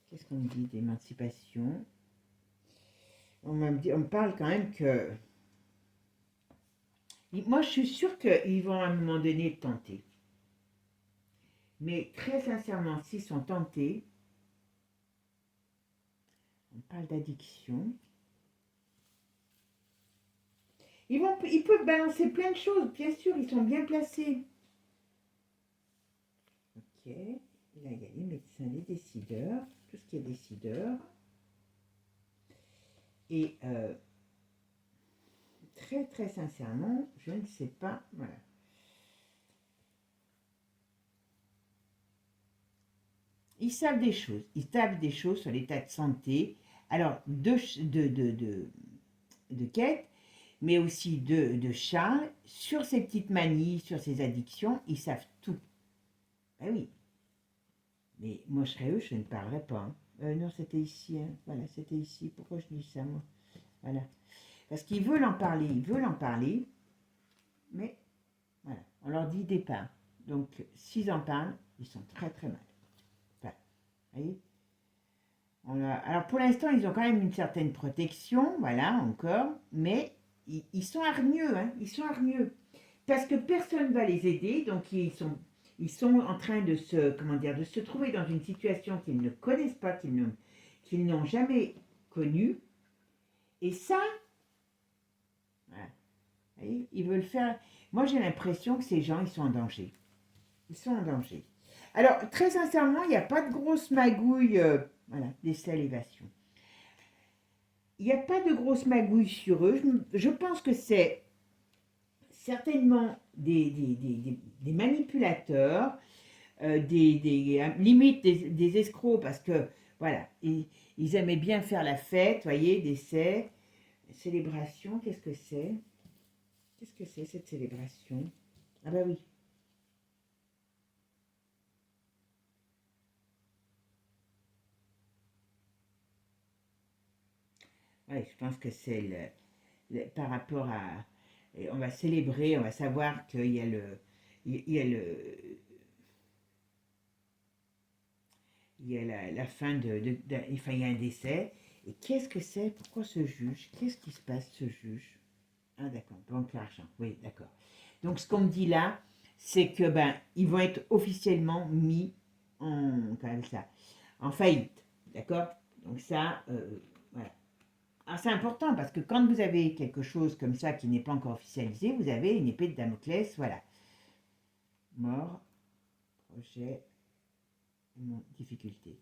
Qu'est-ce qu'on me dit d'émancipation? On me parle quand même que... Moi, je suis sûre qu'ils vont à un moment donné tenter. Mais très sincèrement, s'ils sont tentés, on parle d'addiction. Ils peuvent balancer plein de choses, bien sûr, ils sont bien placés. Ok, et là il y a les médecins, les décideurs, tout ce qui est décideur. Et très très sincèrement, je ne sais pas, voilà. Ils savent des choses sur l'état de santé, alors de Kate, mais aussi de Charles, sur ses petites manies, sur ses addictions, ils savent tout. Ben oui. Mais moi, je serais eux, je ne parlerais pas. Hein. Non, c'était ici. Hein. Voilà, c'était ici. Pourquoi je dis ça, moi? Voilà. Parce qu'ils veulent en parler, mais voilà, on leur dit départ. Donc, s'ils en parlent, ils sont très très mal. Enfin, vous voyez? Alors, pour l'instant, ils ont quand même une certaine protection, voilà, encore, mais ils sont hargneux, hein, ils sont hargneux. Parce que personne ne va les aider, donc ils sont en train de de se trouver dans une situation qu'ils ne connaissent pas, qu'ils n'ont jamais connue. Et ça, voilà, vous voyez, ils veulent faire... Moi, j'ai l'impression que ces gens, ils sont en danger. Ils sont en danger. Alors, très sincèrement, il n'y a pas de grosse magouille, voilà, des salivations. Il n'y a pas de grosse magouille sur eux. Je pense que c'est certainement des manipulateurs, limite des escrocs, parce que, voilà, ils aimaient bien faire la fête, vous voyez, célébration, qu'est-ce que c'est? Qu'est-ce que c'est cette célébration? Ah bah oui. Ouais, je pense que c'est par rapport à... et on va célébrer, on va savoir qu'il y a il y a il y a la fin enfin, il y a un décès. Et qu'est-ce que c'est? Pourquoi ce juge? Qu'est-ce qui se passe, ce juge? Ah d'accord, banque l'argent. Oui, d'accord. Donc ce qu'on me dit là, c'est que ben ils vont être officiellement mis en, quand même ça, en faillite. D'accord? Donc ça, voilà. Alors c'est important parce que quand vous avez quelque chose comme ça qui n'est pas encore officialisé, vous avez une épée de Damoclès, voilà. Mort, projet, non, difficulté.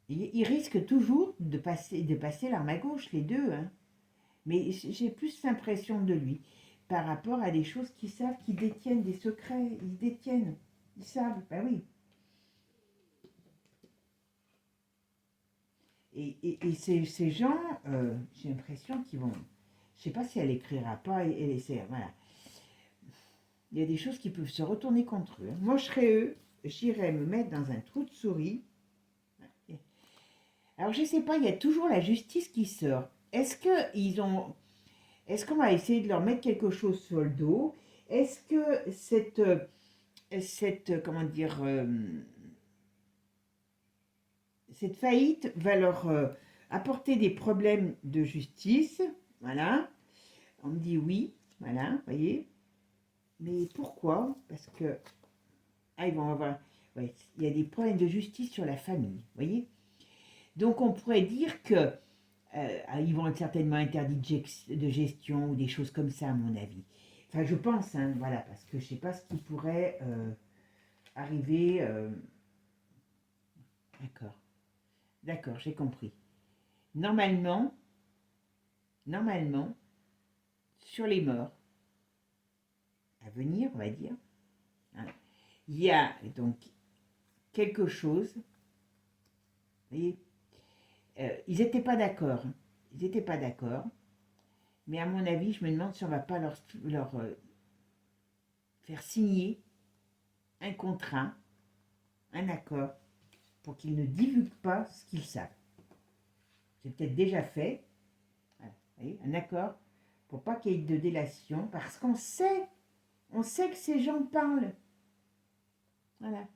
Ils risquent toujours de passer l'arme à gauche, les deux, hein. Mais j'ai plus l'impression de lui par rapport à des choses qu'ils savent, qu'ils détiennent des secrets, ils détiennent, ils savent, ben oui. Et ces gens, j'ai l'impression qu'ils vont, je sais pas si elle écrira pas et laisser, voilà. Il y a des choses qui peuvent se retourner contre eux, hein. Moi, je serais eux, j'irais me mettre dans un trou de souris. Alors, je sais pas, il y a toujours la justice qui sort. Est-ce qu'on va essayer de leur mettre quelque chose sur le dos? Est-ce que comment dire, cette faillite va leur apporter des problèmes de justice? Voilà. On me dit oui. Voilà, vous voyez. Mais pourquoi? Parce que ils vont avoir. Ouais, il y a des problèmes de justice sur la famille, vous voyez. Donc on pourrait dire que ils vont être certainement interdits de gestion ou des choses comme ça, à mon avis. Enfin, je pense, hein, voilà, parce que je ne sais pas ce qui pourrait arriver. D'accord, d'accord, j'ai compris. Normalement, normalement, sur les morts à venir, on va dire, hein, il y a donc quelque chose. Vous voyez, ils n'étaient pas d'accord. Hein. Ils n'étaient pas d'accord. Mais à mon avis, je me demande si on ne va pas leur faire signer un contrat, un accord, pour qu'ils ne divulguent pas ce qu'ils savent. C'est peut-être déjà fait. Voilà. Vous voyez, un accord pour pas qu'il y ait de délation, parce on sait que ces gens parlent. Voilà.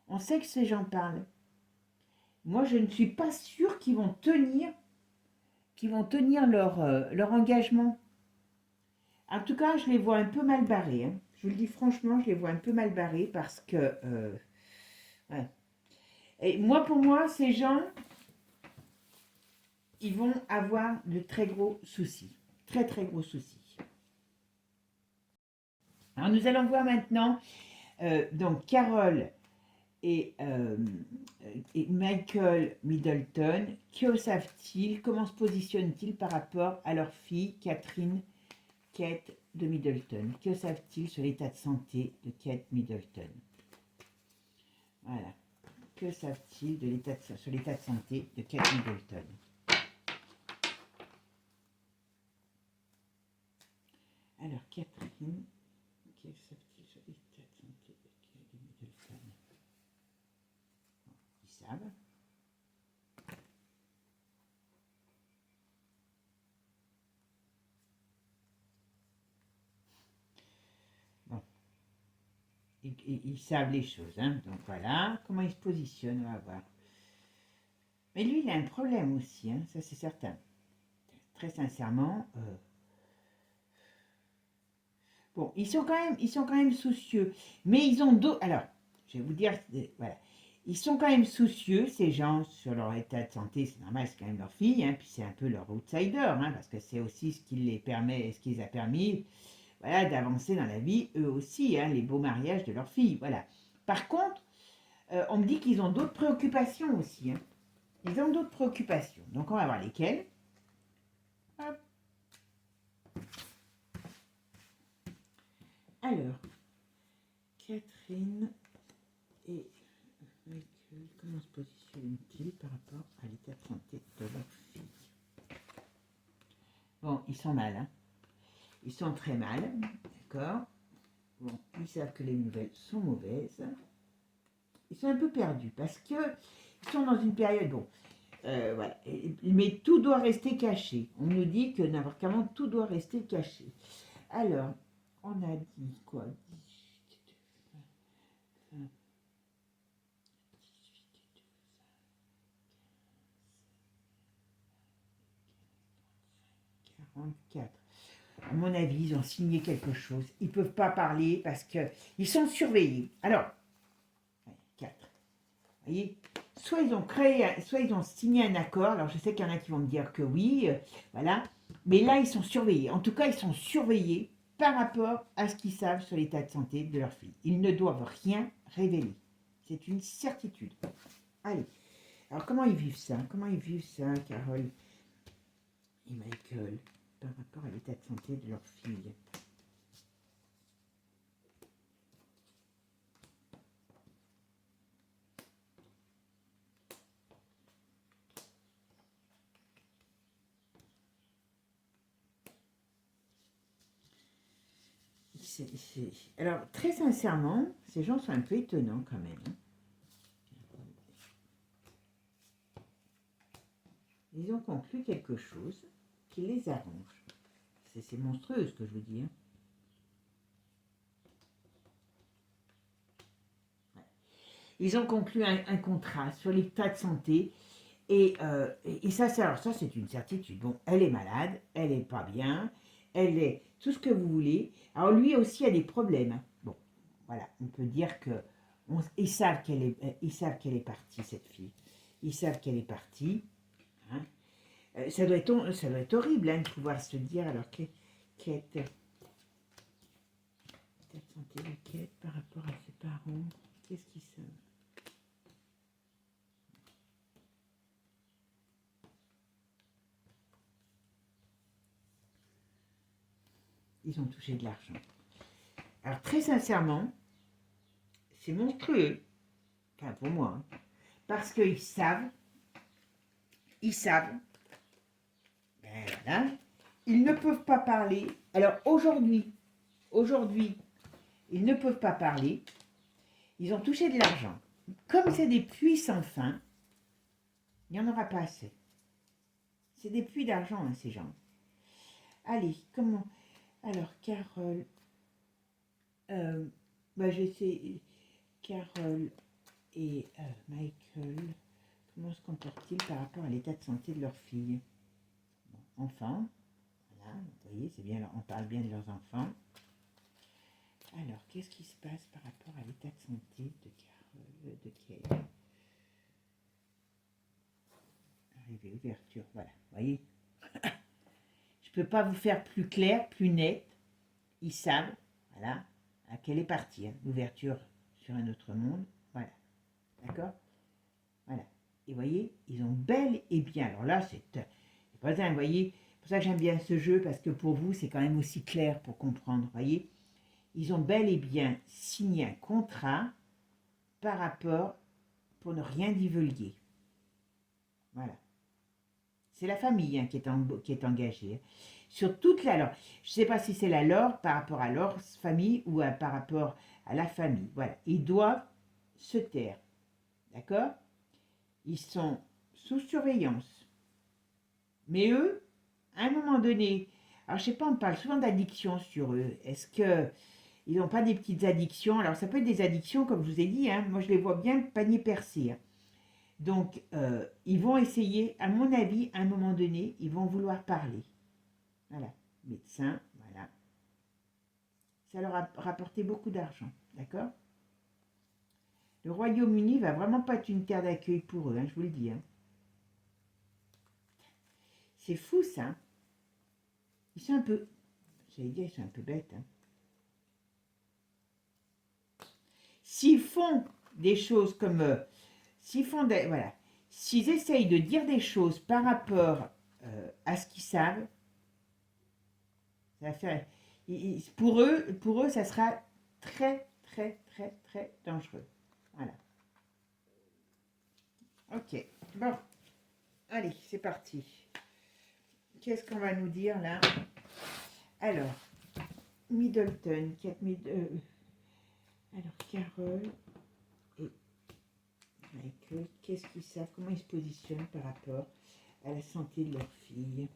On sait que ces gens parlent. Moi, je ne suis pas sûre qu'ils vont tenir leur engagement. En tout cas, je les vois un peu mal barrés, hein. Je vous le dis franchement, je les vois un peu mal barrés parce que... ouais. Et moi, pour moi, ces gens, ils vont avoir de très gros soucis. Très, très gros soucis. Alors, nous allons voir maintenant, donc, Carole et Michael Middleton, que savent-ils? Comment se positionnent-ils par rapport à leur fille, Catherine Kate de Middleton? Que savent-ils sur l'état de santé de Kate Middleton? Voilà. Que savent-ils sur l'état de santé de Kate Middleton? Alors, Catherine, que savent-ils sur l'état de santé de Kate Middleton? Ils savent. Bon, ils savent les choses, hein. Donc voilà, comment ils se positionnent, on va voir. Mais lui, il a un problème aussi, hein, ça c'est certain. Très sincèrement. Bon, ils sont quand même soucieux. Mais ils ont d'autres. Alors, je vais vous dire, voilà. Ils sont quand même soucieux, ces gens, sur leur état de santé. C'est normal, c'est quand même leur fille, hein, puis c'est un peu leur outsider, hein, parce que c'est aussi ce qui les permet, ce qui les a permis, voilà, d'avancer dans la vie, eux aussi, hein, les beaux mariages de leur fille, voilà. Par contre, on me dit qu'ils ont d'autres préoccupations aussi, hein. Ils ont d'autres préoccupations. Donc, on va voir lesquelles. Hop. Alors, Catherine et Michael. Comment se positionnent-ils par rapport à l'état de santé de leur fille? Bon, ils sont mal, hein. Ils sont très mal, d'accord. Bon, ils savent que les nouvelles sont mauvaises. Ils sont un peu perdus parce que ils sont dans une période, bon, voilà. Mais tout doit rester caché. On nous dit que n'importe comment, tout doit rester caché. Alors, on a dit quoi? 44. À mon avis, ils ont signé quelque chose. Ils ne peuvent pas parler parce qu'ils sont surveillés. Alors, 4. Vous voyez, soit ils ont soit ils ont signé un accord. Alors, je sais qu'il y en a qui vont me dire que oui, voilà. Mais là, ils sont surveillés. En tout cas, ils sont surveillés par rapport à ce qu'ils savent sur l'état de santé de leur fille. Ils ne doivent rien révéler. C'est une certitude. Allez. Alors, comment ils vivent ça? Comment ils vivent ça, Carole et Michael, par rapport à l'état de santé de leur fille? Alors, très sincèrement, ces gens sont un peu étonnants quand même, hein. Ils ont conclu quelque chose qui les arrange. C'est monstrueux ce que je vous dis, hein. Ils ont conclu un contrat sur l'état de santé et ça, alors ça c'est une certitude. Bon, elle est malade, elle est pas bien, elle est tout ce que vous voulez. Alors lui aussi a des problèmes, hein. Bon, voilà, on peut dire que ils savent qu'elle est partie, cette fille. Ils savent qu'elle est partie, hein. Ça doit être horrible, hein, de pouvoir se dire alors Kate, l'état de santé de Kate par rapport à ses parents, qu'est-ce qu'ils savent? Ils ont touché de l'argent. Alors très sincèrement, c'est monstrueux, enfin pour moi, hein, parce ils savent, ben voilà, ils ne peuvent pas parler. Alors aujourd'hui, ils ne peuvent pas parler, ils ont touché de l'argent. Comme c'est des puits sans fin, il n'y en aura pas assez. C'est des puits d'argent, hein, ces gens. Allez, comment? Alors, Carole, j'essaie. Carole et Michael, comment se comportent-ils par rapport à l'état de santé de leur fille? Bon, enfants, voilà, vous voyez, c'est bien, on parle bien de leurs enfants. Alors, qu'est-ce qui se passe par rapport à l'état de santé de Carole, de Kate? Arrivée, ouverture, voilà, vous voyez. Je ne peux pas vous faire plus clair, plus net. Ils savent, voilà, à quelle est partie, hein, l'ouverture sur un autre monde, voilà, d'accord? Voilà. Et vous voyez, ils ont bel et bien, alors là, c'est pas ça, vous voyez, c'est pour ça que j'aime bien ce jeu, parce que pour vous, c'est quand même aussi clair pour comprendre, vous voyez. Ils ont bel et bien signé un contrat par rapport, pour ne rien divulguer. Voilà. C'est la famille, hein, qui est engagée. Sur toute la... Alors, je ne sais pas si c'est la leur par rapport à leur famille ou par rapport à la famille. Voilà. Ils doivent se taire. D'accord? Ils sont sous surveillance. Mais eux, à un moment donné, alors je sais pas, on parle souvent d'addiction sur eux. Est-ce que ils n'ont pas des petites addictions? Alors ça peut être des addictions, comme je vous ai dit, hein. Moi je les vois bien panier percé, hein. Donc ils vont essayer, à mon avis, à un moment donné, ils vont vouloir parler. Voilà, médecin, voilà. Ça leur a rapporté beaucoup d'argent, d'accord? Le Royaume-Uni va vraiment pas être une terre d'accueil pour eux, hein, je vous le dis, hein. C'est fou ça. Ils sont un peu, j'allais dire, ils sont un peu bêtes, hein. S'ils font des choses comme, voilà, s'ils essayent de dire des choses par rapport à ce qu'ils savent, ça va faire, pour eux, ça sera très, très, très, très dangereux. Voilà. Ok. Bon, allez, c'est parti. Qu'est-ce qu'on va nous dire là? Alors, Middleton, alors, Carole et Michael, qu'est-ce qu'ils savent? Comment ils se positionnent par rapport à la santé de leur fille?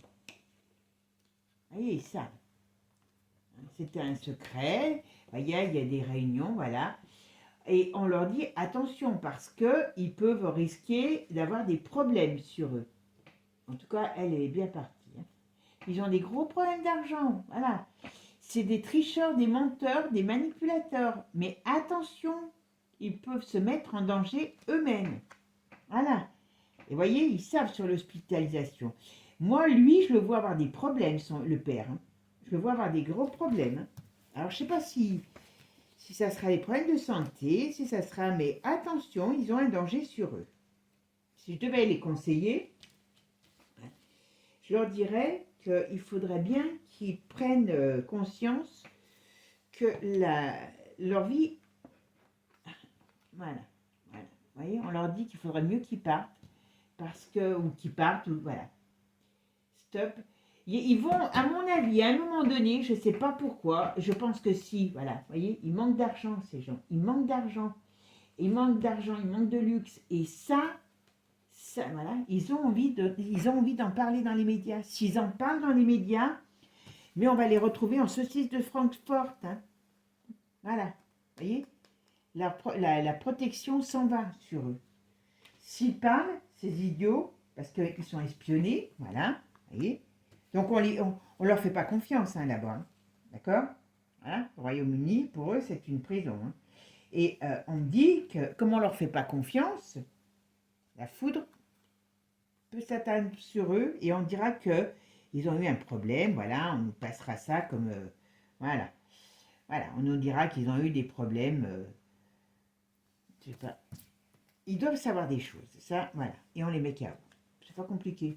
Ah oui, ils savent. C'était un secret. Il y a des réunions, voilà. Et on leur dit attention parce qu'ils peuvent risquer d'avoir des problèmes sur eux. En tout cas, elle est bien partie. Hein. Ils ont des gros problèmes d'argent. Voilà. C'est des tricheurs, des menteurs, des manipulateurs. Mais attention, ils peuvent se mettre en danger eux-mêmes. Voilà. Et voyez, ils savent sur l'hospitalisation. Moi, lui, je le vois avoir des problèmes, le père. Hein. Je le vois avoir des gros problèmes. Hein. Alors, je ne sais pas si ça sera des problèmes de santé, si ça sera... Mais attention, ils ont un danger sur eux. Si je devais les conseiller, je leur dirais qu'il faudrait bien qu'ils prennent conscience que leur vie... Voilà. Vous voyez, on leur dit qu'il faudrait mieux qu'ils partent, ou qu'ils partent, ou voilà. Stop. Ils vont, à mon avis, à un moment donné, je ne sais pas pourquoi, je pense que si, voilà, vous voyez, ils manquent d'argent, ces gens. Ils manquent d'argent. Ils manquent d'argent, ils manquent de luxe. Et ça, voilà, ils ont envie d'en parler dans les médias. S'ils en parlent dans les médias, mais on va les retrouver en saucisse de Francfort. Hein. Voilà, vous voyez, la protection s'en va sur eux. S'ils parlent, ces idiots, parce qu'ils sont espionnés, voilà, vous voyez. Donc on leur fait pas confiance hein, là-bas, hein. D'accord? Voilà, au Royaume-Uni, pour eux, c'est une prison. Hein. Et on me dit que, comme on leur fait pas confiance, la foudre peut s'atteindre sur eux et on dira que ils ont eu un problème, voilà, on nous passera ça comme, voilà, on nous dira qu'ils ont eu des problèmes, je sais pas. Ils doivent savoir des choses, ça, voilà, et on les met KO. C'est pas compliqué.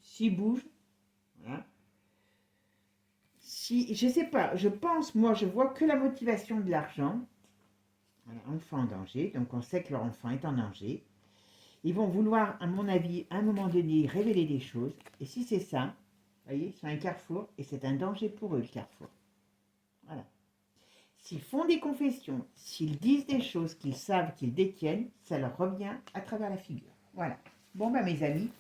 S'ils bougent, voilà. Si, je sais pas, je pense, moi, je vois que la motivation de l'argent. Voilà, enfant en danger, donc on sait que leur enfant est en danger. Ils vont vouloir, à mon avis, à un moment donné, révéler des choses. Et si c'est ça, vous voyez, c'est un carrefour, et c'est un danger pour eux, le carrefour. Voilà. S'ils font des confessions, s'ils disent des choses qu'ils savent qu'ils détiennent, ça leur revient à travers la figure. Voilà. Bon, ben mes amis,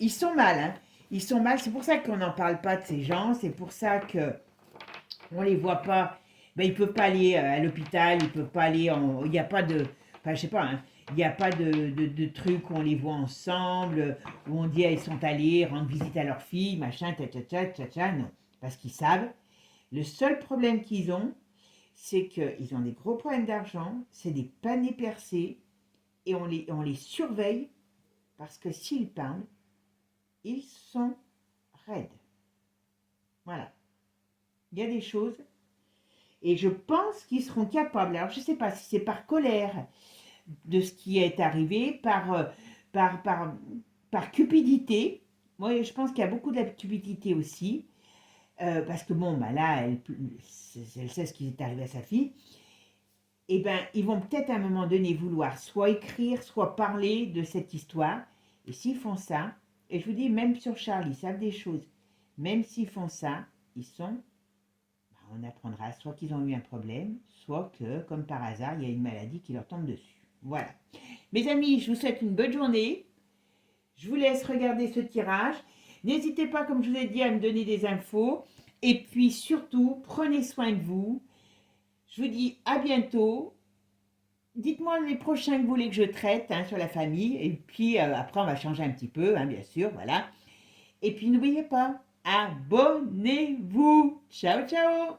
ils sont mal, hein. Ils sont mal, c'est pour ça qu'on n'en parle pas de ces gens, c'est pour ça qu'on ne les voit pas. Ben, ils ne peuvent pas aller à l'hôpital, ils ne peuvent pas aller il n'y a pas de... Enfin, je sais pas, hein, il n'y a pas de truc où on les voit ensemble, où on dit ils sont allés rendre visite à leur fille, machin, non. Parce qu'ils savent. Le seul problème qu'ils ont, c'est qu'ils ont des gros problèmes d'argent, c'est des paniers percés, et on les surveille, parce que s'ils parlent, ils sont raides. Voilà. Il y a des choses, et je pense qu'ils seront capables, alors je ne sais pas si c'est par colère de ce qui est arrivé, par cupidité. Moi, je pense qu'il y a beaucoup de cupidité aussi, parce que bon, bah là, elle sait ce qui est arrivé à sa fille. Et ben, ils vont peut-être à un moment donné vouloir soit écrire, soit parler de cette histoire. Et s'ils font ça, et je vous dis, même sur Charlie, ils savent des choses. Même s'ils font ça, on apprendra soit qu'ils ont eu un problème, soit que, comme par hasard, il y a une maladie qui leur tombe dessus. Voilà. Mes amis, je vous souhaite une bonne journée. Je vous laisse regarder ce tirage. N'hésitez pas, comme je vous ai dit, à me donner des infos. Et puis surtout, prenez soin de vous. Je vous dis à bientôt. Dites-moi les prochains que vous voulez que je traite hein, sur la famille. Et puis après, on va changer un petit peu, hein, bien sûr. Voilà. Et puis n'oubliez pas, abonnez-vous. Ciao, ciao.